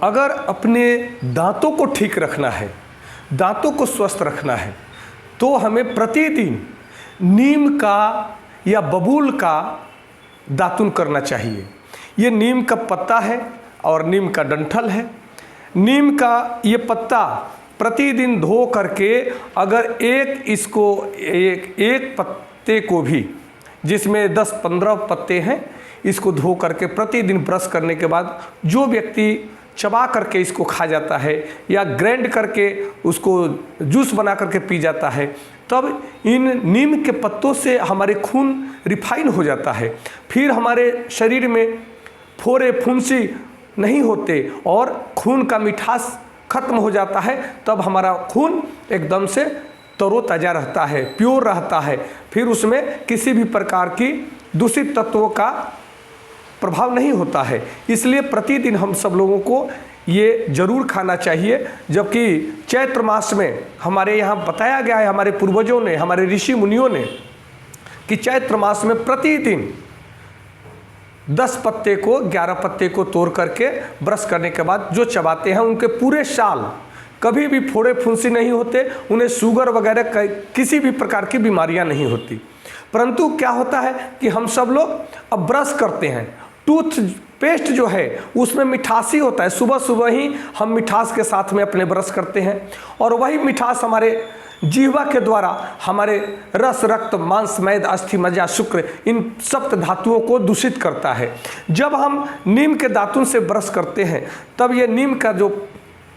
अगर अपने दांतों को ठीक रखना है, दांतों को स्वस्थ रखना है, तो हमें प्रतिदिन नीम का या बबूल का दातुन करना चाहिए। ये नीम का पत्ता है और नीम का डंठल है। नीम का ये पत्ता प्रतिदिन धो करके अगर एक पत्ते को भी, जिसमें 10-15 पत्ते हैं, इसको धो करके प्रतिदिन ब्रश करने के बाद जो व्यक्ति चबा करके इसको खा जाता है या ग्राइंड करके उसको जूस बना करके पी जाता है, तब इन नीम के पत्तों से हमारे खून रिफाइन हो जाता है। फिर हमारे शरीर में फोड़े फुंसी नहीं होते और खून का मिठास खत्म हो जाता है। तब हमारा खून एकदम से तरोताज़ा रहता है, प्योर रहता है। फिर उसमें किसी भी प्रकार की दूषित तत्वों का प्रभाव नहीं होता है। इसलिए प्रतिदिन हम सब लोगों को ये जरूर खाना चाहिए। जबकि चैत्र मास में हमारे यहाँ बताया गया है, हमारे पूर्वजों ने, हमारे ऋषि मुनियों ने, कि चैत्र मास में प्रतिदिन 10 पत्ते को, 11 पत्ते को तोड़ करके ब्रश करने के बाद जो चबाते हैं, उनके पूरे साल कभी भी फोड़े फुंसी नहीं होते, उन्हें शुगर वगैरह किसी भी प्रकार की बीमारियां नहीं होती। परंतु क्या होता है कि हम सब लोग अब ब्रश करते हैं, टूथ पेस्ट जो है उसमें मिठासी होता है। सुबह सुबह ही हम मिठास के साथ में अपने ब्रश करते हैं और वही मिठास हमारे जीवा के द्वारा हमारे रस, रक्त, मांस, मैद, अस्थि, मज्जा, शुक्र, इन सप्त धातुओं को दूषित करता है। जब हम नीम के दातुन से ब्रश करते हैं, तब ये नीम का जो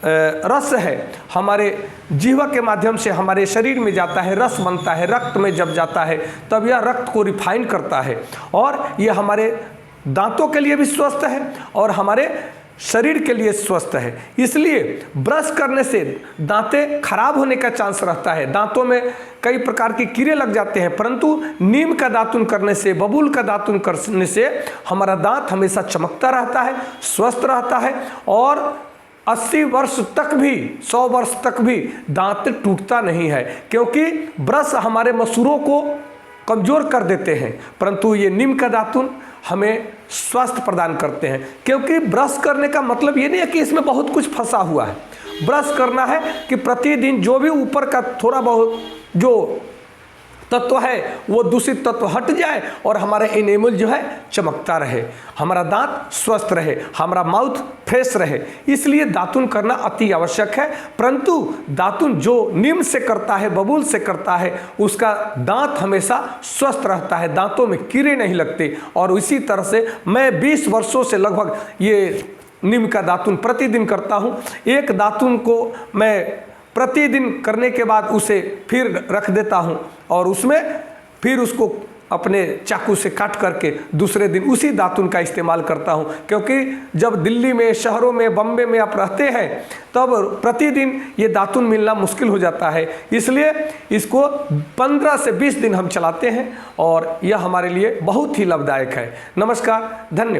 रस है हमारे जीवा के माध्यम से हमारे शरीर में जाता है, रस बनता है। रक्त में जब जाता है तब यह रक्त को रिफाइन करता है और यह हमारे दांतों के लिए भी स्वस्थ है और हमारे शरीर के लिए स्वस्थ है। इसलिए ब्रश करने से दांतें खराब होने का चांस रहता है, दांतों में कई प्रकार के कीड़े लग जाते हैं। परंतु नीम का दातुन करने से, बबूल का दातुन करने से हमारा दांत हमेशा चमकता रहता है, स्वस्थ रहता है और 80 वर्ष तक भी, 100 वर्ष तक भी दांत टूटता नहीं है। क्योंकि ब्रश हमारे मसूड़ों को कमज़ोर कर देते हैं, परंतु ये नीम का दातुन हमें स्वास्थ्य प्रदान करते हैं। क्योंकि ब्रश करने का मतलब ये नहीं है कि इसमें बहुत कुछ फंसा हुआ है। ब्रश करना है कि प्रतिदिन जो भी ऊपर का थोड़ा बहुत जो तत्व है वो दूषित तत्व हट जाए और हमारा एनेमल जो है चमकता रहे, हमारा दांत स्वस्थ रहे, हमारा माउथ फ्रेश रहे। इसलिए दातुन करना अति आवश्यक है। परंतु दातुन जो नीम से करता है, बबूल से करता है, उसका दांत हमेशा स्वस्थ रहता है, दांतों में कीड़े नहीं लगते। और इसी तरह से मैं 20 वर्षों से लगभग ये नीम का दातुन प्रतिदिन करता हूँ। एक दातुन को मैं प्रतिदिन करने के बाद उसे फिर रख देता हूँ और उसमें फिर उसको अपने चाकू से काट करके दूसरे दिन उसी दातुन का इस्तेमाल करता हूँ। क्योंकि जब दिल्ली में, शहरों में, बम्बे में आप रहते हैं तब प्रतिदिन ये दातुन मिलना मुश्किल हो जाता है। इसलिए इसको 15 से 20 दिन हम चलाते हैं और यह हमारे लिए बहुत ही लाभदायक है। नमस्कार, धन्यवाद।